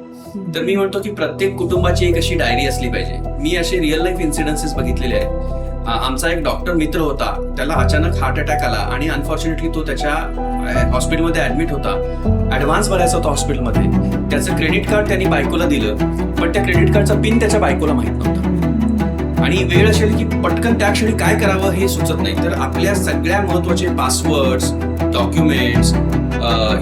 तर मी म्हणतो की प्रत्येक कुटुंबाची एक अशी डायरी असली पाहिजे. मी असे रिअल लाईफ इन्सिडेन्सेस बघितलेले आहेत. आमचा एक डॉक्टर मित्र होता, त्याला अचानक हार्ट अटॅक आला आणि अनफॉर्च्युनेटली तो त्याच्या हॉस्पिटलमध्ये ऍडमिट होता. ऍडव्हान्स भरायचा होता हॉस्पिटलमध्ये. त्याचं क्रेडिट कार्ड त्यांनी बायकोला दिलं, पण त्या क्रेडिट कार्डचा पिन त्याच्या बायकोला माहित नव्हता. आणि वेळ असेल की पटकन त्या क्षणी काय करावं हे सुचत नाही. तर आपल्या सगळ्या महत्वाचे पासवर्ड्स, डॉक्युमेंट्स,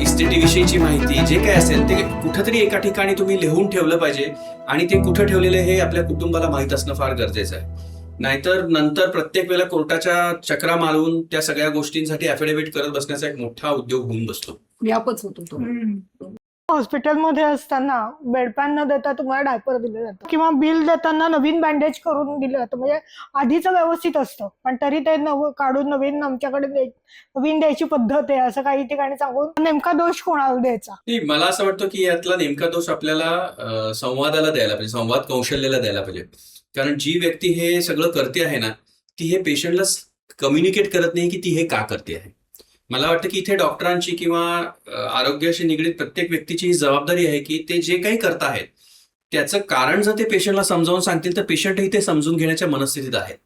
इस्टेटीविषयीची माहिती जे काय असेल ते कुठेतरी एका ठिकाणी तुम्ही लिहून ठेवलं पाहिजे. आणि ते कुठं ठेवलेलं हे आपल्या कुटुंबाला माहित असणं फार गरजेचं आहे. नाहीतर नंतर प्रत्येक वेळेला कोर्टाच्या चक्रा मारून त्या सगळ्या गोष्टींसाठी अफिडेव्हिट करत बसण्याचा एक मोठा उद्योग होऊन बसतो. व्यापच होतो तो. हॉस्पिटलमध्ये असताना बेडपॅन न देता तुम्हाला डायपर दिलं जातं किंवा बिल देताना नवीन बँडेज करून दिलं जातं. म्हणजे आधीचं व्यवस्थित असतं, पण तरी ते काढून नवीन आमच्याकडे नवीन द्यायची पद्धत आहे असं काही ठिकाणी सांगून नेमका दोष कोणाला द्यायचा? मला असं वाटतं की यातला नेमका दोष आपल्याला संवादाला द्यायला पाहिजे, संवाद कौशल्याला द्यायला पाहिजे. कारण जी व्यक्ती हे सगळं करते आहे ना, ती हे पेशंटला कम्युनिकेट करत नाही की ती हे का करते आहे. मला वाटतं की इथे डॉक्टरांची किंवा आरोग्याशी निगडीत प्रत्येक व्यक्तीची ही जबाबदारी आहे की ते जे काही करत आहेत त्याचं कारण जर ते पेशंटला समजावून सांगतील तर पेशंटही ते समजून घेण्याच्या मनस्थितीत आहेत.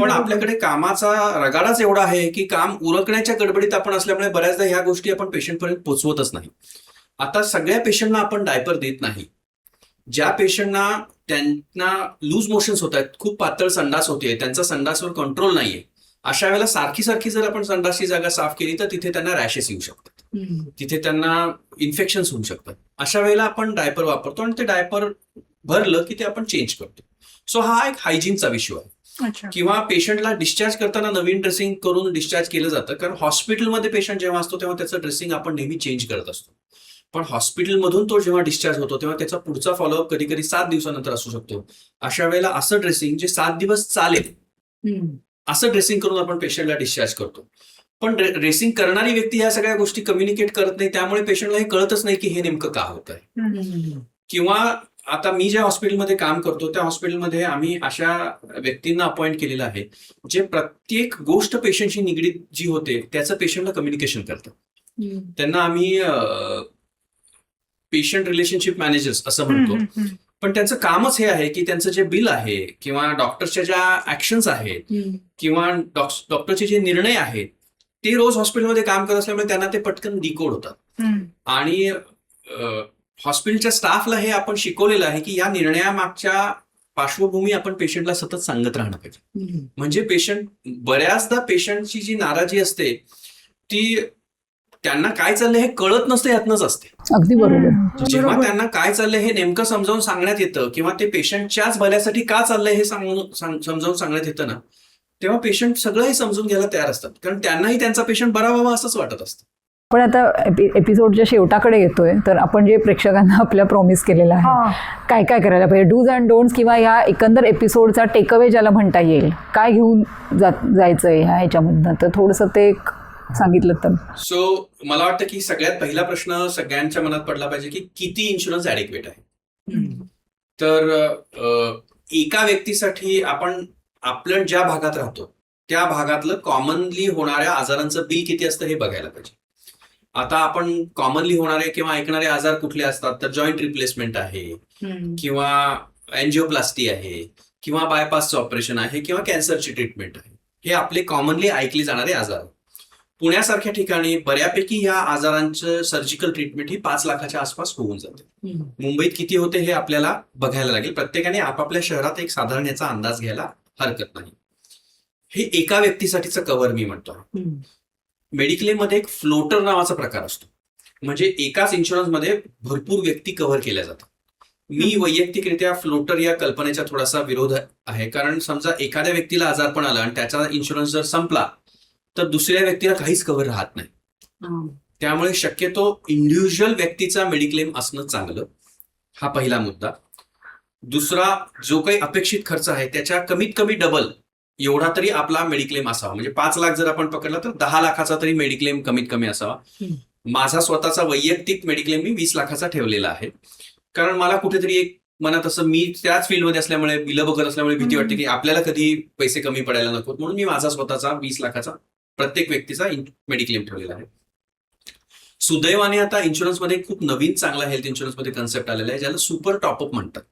पण आपल्याकडे कामाचा रगाडाच एवढा आहे की काम उरकण्याच्या गडबडीत आपण असल्यामुळे बऱ्याचदा ह्या गोष्टी आपण पेशंटपर्यंत पोहोचवतच नाही. आता सगळ्या पेशंटना आपण डायपर देत नाही. ज्या पेशंटना त्यांना लूज मोशन्स होत आहेत, खूप पातळ संडास होते, त्यांचा संडासवर कंट्रोल नाहीये, अशा वेळेला सारखी सारखी जर आपण संडासची जागा साफ केली तर तिथे त्यांना रॅशेस येऊ शकतात, तिथे त्यांना इन्फेक्शन्स होऊ शकतात. अशा वेळेला आपण डायपर वापरतो आणि ते डायपर भरलं की ते आपण चेंज करतो. सो हा एक हायजीनचा विषय आहे. किंवा पेशंटला डिस्चार्ज करताना नवीन ड्रेसिंग करून डिस्चार्ज केलं जातं, कारण हॉस्पिटलमध्ये पेशंट जेव्हा असतो तेव्हा त्याचं ड्रेसिंग आपण नेहमी चेंज करत असतो. पण हॉस्पिटलमधून तो जेव्हा डिस्चार्ज होतो तेव्हा त्याचा पुढचा फॉलोअप कधी कधी 7 दिवसानंतर असू शकतो. अशा वेळेला असं ड्रेसिंग जे 7 दिवस चालेल असं ड्रेसिंग करून आपण पेशंटला डिस्चार्ज करतो. पण ड्रेसिंग करणारी व्यक्ती ह्या सगळ्या गोष्टी कम्युनिकेट करत नाही, त्यामुळे पेशंटला हे कळतच नाही की हे नेमकं का होत आहे. किंवा आता मी ज्या हॉस्पिटलमध्ये काम करतो त्या हॉस्पिटलमध्ये आम्ही अशा व्यक्तींना अपॉइंट केलेलं आहे जे प्रत्येक गोष्ट पेशंटशी निगडीत जी होते त्याचं पेशंटला कम्युनिकेशन करतात. त्यांना आम्ही पेशंट रिलेशनशिप मॅनेजर्स असं म्हणतो. पण त्यांचं कामच हे आहे की त्यांचं जे बिल आहे किंवा डॉक्टरच्या ज्या ऍक्शन्स आहेत किंवा डॉक्टरचे जे निर्णय आहेत ते रोज हॉस्पिटलमध्ये काम करत असल्यामुळे त्यांना ते पटकन डिकोड होतात. आणि हॉस्पिटलच्या स्टाफला हे आपण शिकवलेलं आहे की या निर्णयामागच्या पार्श्वभूमी आपण पेशंटला सतत सांगत राहणं पाहिजे. म्हणजे पेशंट बऱ्याचदा पेशंटची जी नाराजी असते ती त्यांना काय चाललंय हे कळत नसतं, यातनंच असते. अगदी बरोबर. जेव्हा त्यांना काय चाललंय हे नेमकं समजावून सांगण्यात येतं किंवा ते पेशंटच्याच भल्यासाठी का चाललंय हे समजावून सांगण्यात येतं ना, तेव्हा पेशंट सगळंही समजून घ्यायला तयार असतात, कारण त्यांनाही त्यांचा पेशंट बरा व्हावा असंच वाटत असतं. पण आता एपिसोडच्या शेवटाकडे येतोय, तर आपण जे प्रेक्षकांना आपल्या प्रॉमिस केलेलं आहे काय काय करायला पाहिजे, डूज अँड डोंट्स, किंवा या एकंदर एपिसोडचा टेकअवे ज्याला म्हणता येईल, काय घेऊन जायचंय ह्याच्यामधनं, तर थोडंसं ते सांगितलं तर. सो मला वाटतं की सगळ्यात पहिला प्रश्न सगळ्यांच्या मनात पडला पाहिजे की किती इन्शुरन्स ऍडिक्वेट आहे. तर एका व्यक्तीसाठी आपण आपल्या ज्या भागात राहतो त्या भागातलं कॉमनली होणाऱ्या आजारांचं बिल किती असतं हे बघायला पाहिजे. आता आपण कॉमनली होणारे किंवा ऐकणारे आजार कुठले असतात, तर जॉईंट रिप्लेसमेंट आहे किंवा एन्जिओप्लास्टी आहे किंवा बायपासचं ऑपरेशन आहे किंवा कॅन्सरची ट्रीटमेंट आहे. हे आपले कॉमनली ऐकले जाणारे आजार. पुण्यासारख्या ठिकाणी बऱ्यापैकी या आजारांचं सर्जिकल ट्रीटमेंट ही 5 लाखाच्या आसपास होऊन जाते. मुंबईत किती होते हे आपल्याला बघायला लागेल. प्रत्येकाने आपापल्या शहरात एक साधारण याचा अंदाज घ्यायला हरकत नाही. हे एका व्यक्तीसाठीचं कव्हर मी म्हणतो. मेडिक्लेम मध्ये एक फ्लोटर नावाचा प्रकार असतो, म्हणजे एकाच इन्शुरन्समध्ये भरपूर व्यक्ती कव्हर केल्या जातात. मी वैयक्तिकरित्या फ्लोटर या कल्पनेचा थोडासा विरोध आहे, कारण समजा एखाद्या व्यक्तीला आजारपण आलं आणि त्याचा इन्शुरन्स जर संपला तर दुसऱ्या व्यक्तीला काहीच कव्हर राहत नाही. त्यामुळे शक्यतो इंडिव्हिज्युअल व्यक्तीचा मेडिक्लेम असणं चांगलं. हा पहिला मुद्दा. दुसरा, जो काही अपेक्षित खर्च आहे त्याच्या कमीत कमी डबल एवढा तरी आपला मेडिक्लेम असावा. म्हणजे 5 लाख जर आपण पकडला तर 10 लाखाचा तरी मेडिक्लेम कमीत कमी असावा. माझा स्वतःचा वैयक्तिक मेडिक्लेम मी 20 लाखाचा ठेवलेला आहे, कारण मला कुठेतरी एक मनात असं, मी त्याच फील्डमध्ये असल्यामुळे, बिलं बघत असल्यामुळे भीती वाटते की आपल्याला कधी पैसे कमी पडायला नको, म्हणून मी माझा स्वतःचा 20 लाखाचा प्रत्येक व्यक्तीचा मेडिक्लेम ठेवलेला आहे. सुदैवाने आता इन्शुरन्समध्ये खूप नवीन चांगला हेल्थ इन्शुरन्समध्ये कन्सेप्ट आलेला आहे ज्याला सुपर टॉपअप म्हणतात.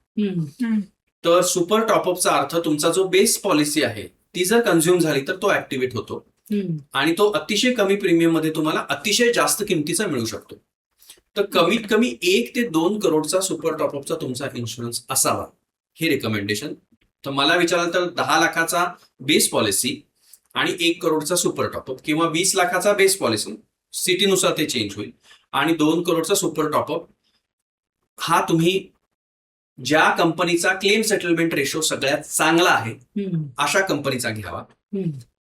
तर सुपर टॉपअपचा अर्थ तुमचा जो बेस पॉलिसी आहे ती जर कन्झ्युम झाली तर तो ऍक्टिव्हेट होतो आणि तो अतिशय कमी प्रीमियम मध्ये तुम्हाला अतिशय जास्त किमतीचा मिळू शकतो. तर कमीत कमी 1 ते 2 करोडचा सुपर टॉपअपचा तुमचा इन्शुरन्स असावा हे रिकमेंडेशन. तर मला विचाराल तर 10 लाखाचा बेस पॉलिसी आणि 1 करोडचा सुपर टॉपअप किंवा 20 लाखाचा बेस पॉलिसी, सिटीनुसार ते चेंज होईल, आणि 2 करोडचा सुपर टॉपअप हा तुम्ही ज्या कंपनीचा क्लेम सेटलमेंट रेशो सगळ्यात चांगला आहे अशा कंपनीचा घ्यावा.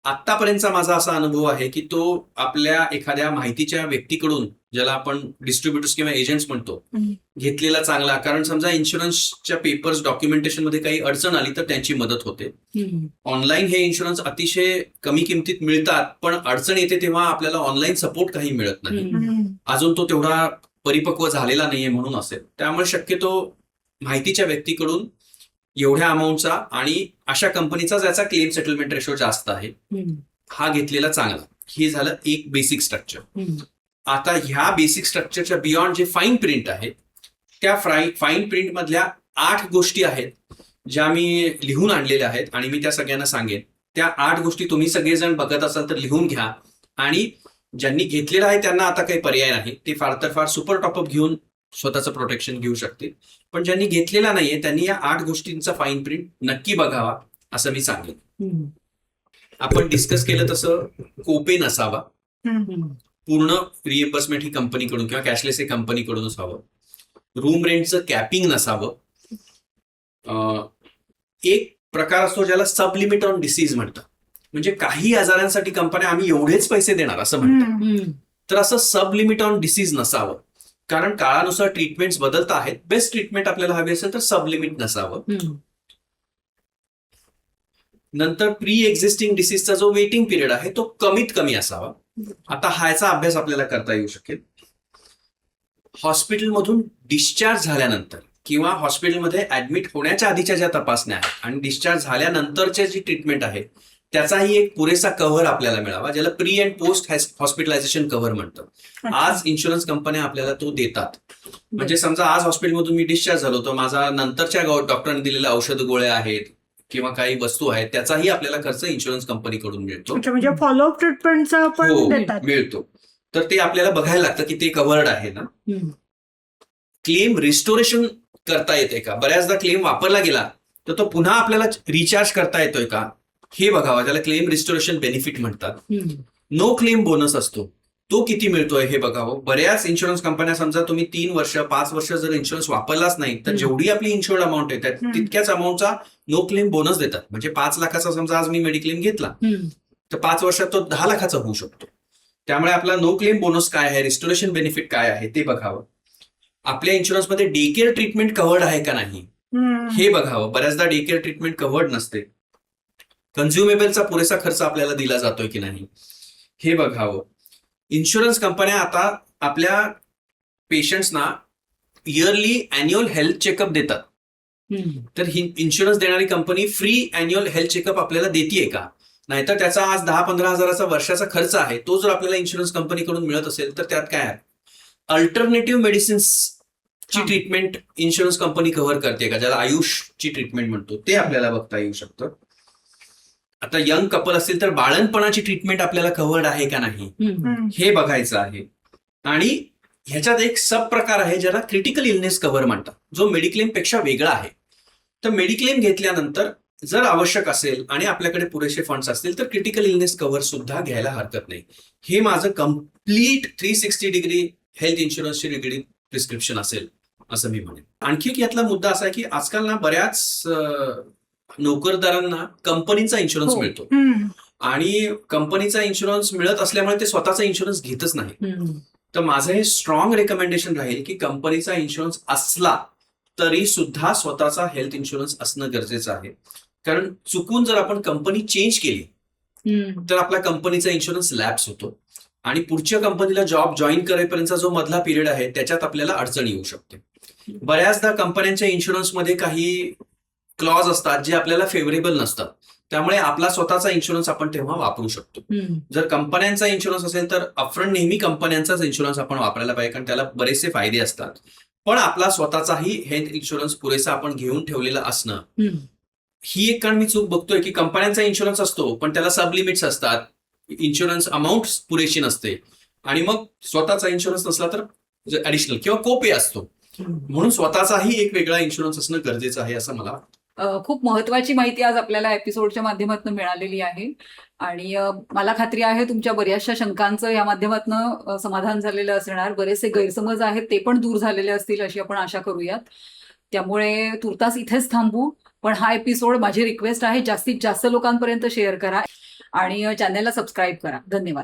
आतापर्यंतचा माझा असा अनुभव आहे की तो आपल्या एखाद्या माहितीच्या व्यक्तीकडून, ज्याला आपण डिस्ट्रीब्युटर्स किंवा एजंट्स म्हणतो, घेतलेला चांगला. कारण समजा इन्शुरन्सच्या पेपर्स डॉक्युमेंटेशन मध्ये काही अडचण आली तर त्यांची मदत होते. ऑनलाईन हे इन्शुरन्स अतिशय कमी किमतीत मिळतात, पण अडचण येते तेव्हा आपल्याला ऑनलाईन सपोर्ट काही मिळत नाही. अजून तो तेवढा परिपक्व झालेला नाहीये म्हणून असेल. त्यामुळे शक्यतो माहितीच्या व्यक्तीकडून एवढ्या अमाऊंटचा आणि अशा कंपनीचा ज्याचा क्लेम सेटलमेंट रेशो जास्त आहे हा घेतलेला चांगला. हे झालं एक बेसिक स्ट्रक्चर. आता ह्या बेसिक स्ट्रक्चरच्या बियॉन्ड जे फाईन प्रिंट आहे त्या फाईन प्रिंट मधल्या 8 गोष्टी आहेत ज्या मी लिहून आणलेल्या आहेत आणि मी त्या सगळ्यांना सांगेन. त्या 8 गोष्टी तुम्ही सगळेजण बघत असाल तर लिहून घ्या, आणि ज्यांनी घेतलेलं आहे त्यांना आता काही पर्याय नाही, ते फार तर फार सुपर टॉपअप घेऊन स्वतःचं प्रोटेक्शन घेऊ शकते. पण ज्यांनी घेतलेला नाहीये त्यांनी या 8 गोष्टींचा फाईन प्रिंट नक्की बघावा असं मी सांगेन. आपण डिस्कस केलं तसं कोपे नसावा, पूर्ण रिएम्बर्समेंट ही कंपनीकडून किंवा कॅशलेस हे कंपनीकडूनच हवं. रूम रेंटचं कॅपिंग नसावं. एक प्रकार असतो ज्याला सब लिमिट ऑन डिसीज म्हणतात, म्हणजे काही आजारांसाठी कंपन्या आम्ही एवढेच पैसे देणार असं म्हणतात. तर असं सब लिमिट ऑन डिसीज नसावं, कारण काळानुसार ट्रीटमेंट्स बदलत आहेत. बेस्ट ट्रीटमेंट आपल्याला हवी असेल तर सब लिमिट नसावं. नंतर प्री एक्झिस्टिंग डिसीजचा जो वेटिंग पिरियड आहे तो कमीत कमी असावा. आता ह्याचा अभ्यास आपल्याला करता येऊ शकेल. हॉस्पिटलमधून डिस्चार्ज झाल्यानंतर किंवा हॉस्पिटलमध्ये ऍडमिट होण्याच्या आधीच्या ज्या तपासण्या आहेत आणि डिस्चार्ज झाल्यानंतरची जी ट्रीटमेंट आहे त्याचाही एक पुरेसा कव्हर आपल्याला मिळावा, ज्याला pre and post hospitalisation cover म्हणतात. आज इन्शुरन्स कंपन्या आपल्याला तो देतात. म्हणजे समजा आज हॉस्पिटलमधून मी डिस्चार्ज झालो तर माझा नंतरच्या डॉक्टरांनी दिलेल्या औषध गोळ्या आहेत किंवा काही वस्तू आहेत त्याचाही आपल्याला खर्च इन्शुरन्स कंपनीकडून मिळतो. म्हणजे फॉलोअप ट्रीटमेंटचा पण देतात. मिळतो. तर ते आपल्याला बघायला लागतं की ते कव्हर्ड आहे ना. क्लेम रिस्टोरेशन करता येते का, बऱ्याचदा क्लेम वापरला गेला तर तो पुन्हा आपल्याला रिचार्ज करता येतोय का हे बघावं, त्याला क्लेम रिस्टोरेशन बेनिफिट म्हणतात. नो क्लेम बोनस असतो, तो किती मिळतोय हे बघावं. बऱ्याच इन्शुरन्स कंपन्या समजा तुम्ही 3 वर्ष 5 वर्ष जर इन्शुरन्स वापरलाच नाही तर जेवढी आपली इन्शुर्ड अमाऊंट आहे तितक्याच अमाऊंटचा नो क्लेम बोनस देतात. म्हणजे 5 लाखाचा समजा आज मी मेडिक्लेम घेतला तर 5 वर्षात तो 10 लाखाचा होऊ शकतो. त्यामुळे आपला नो क्लेम बोनस काय आहे, रिस्टोरेशन बेनिफिट काय आहे ते बघावं. आपल्या इन्शुरन्समध्ये डे केअर ट्रीटमेंट कव्हर्ड आहे का नाही हे बघावं. बऱ्याचदा डे केअर ट्रीटमेंट कव्हर्ड नसते. कन्झ्युमेबलचा पुरेसा खर्च आपल्याला दिला जातोय की नाही हे बघावं. इन्शुरन्स कंपन्या आता आपल्या पेशंट्सना इयरली अॅन्युअल हेल्थ चेकअप देतात. तर ही इन्शुरन्स देणारी company free annual health checkup आपल्याला देतीये का, नाहीतर त्याचा आज 10-15 हजाराचा वर्षाचा खर्च आहे तो जर आपल्याला इन्शुरन्स कंपनीकडून मिळत असेल तर त्यात काय आहे. अल्टरनेटिव्ह मेडिसिन्सची ट्रीटमेंट इन्शुरन्स कंपनी कव्हर करते का, ज्याला आयुषची ट्रीटमेंट म्हणतो, ते आपल्याला बघता येऊ शकतं. आता यंग कपल असेल तर बाळणपणाची ट्रीटमेंट आपल्याला कव्हर्ड आहे का नाही हे बघायचं आहे. आणि ह्याच्यात एक सब प्रकार आहे ज्याला क्रिटिकल इलनेस कव्हर म्हणतात, जो मेडिक्लेम पेक्षा वेगळा आहे. तर मेडिक्लेम घेतल्यानंतर जर आवश्यक असेल आणि आपल्याकडे पुरेसे फंड्स असतील तर क्रिटिकल इलनेस कव्हर सुद्धा घ्यायला हरकत नाही. हे माझं कम्प्लीट 360 डिग्री हेल्थ इन्शुरन्सची निगडीत प्रिस्क्रिप्शन असेल असं मी म्हणेन. आणखी एक यातला मुद्दा असा आहे की आजकाल ना बऱ्याच नोकरदारांना कंपनीचा इन्शुरन्स मिळतो आणि कंपनीचा इन्शुरन्स मिळत असल्यामुळे ते स्वतःचा इन्शुरन्स घेतच नाही. तर माझं हे स्ट्रॉंग रेकमेंडेशन राहील की कंपनीचा इन्शुरन्स असला तरी सुद्धा स्वतःचा हेल्थ इन्शुरन्स असणं गरजेचं आहे. कारण चुकून जर आपण कंपनी चेंज केली तर आपला कंपनीचा इन्शुरन्स लॅप्स होतो आणि पुढच्या कंपनीला जॉब जॉईन करेपर्यंतचा जो मधला पिरियड आहे त्याच्यात आपल्याला अडचण येऊ शकते. बऱ्याचदा कंपन्यांच्या इन्शुरन्समध्ये काही क्लॉज असतात जे आपल्याला फेवरेबल नसतात. त्यामुळे आपला स्वतःचा इन्शुरन्स आपण तेव्हा वापरू शकतो. जर कंपन्यांचा इन्शुरन्स असेल तर अपफ्रंट नेहमी कंपन्यांचाच इन्शुरन्स आपण वापरायला पाहिजे, कारण त्याला बरेचसे फायदे असतात. पण आपला स्वतःचाही हेल्थ इन्शुरन्स पुरेसा आपण घेऊन ठेवलेला असणं, ही एक कारण मी चूक बघतोय की कंपन्यांचा इन्शुरन्स असतो पण त्याला सब लिमिट्स असतात, इन्शुरन्स अमाऊंट पुरेशी नसते, आणि मग स्वतःचा इन्शुरन्स नसला तर ऍडिशनल किंवा कोपे असतो. म्हणून स्वतःचाही एक वेगळा इन्शुरन्स असणं गरजेचं आहे असं मला वाटतं. खूप महत्वाची माहिती आज आपल्याला एपिसोडच्या माध्यमातून मिळालेली आहे आणि मला खात्री आहे तुमच्या बऱ्याचशा शंकांचं या माध्यमातून समाधान झालेलं असणार. बरेचसे गैरसमज आहेत ते पण दूर झालेले असतील अशी आपण आशा करूयात. त्यामुळे तुर्तास इथेच थांबू, पण हा एपिसोड माझी रिक्वेस्ट आहे जास्तीत जास्त लोकांपर्यंत शेअर करा आणि चॅनलला सबस्क्राईब करा. धन्यवाद.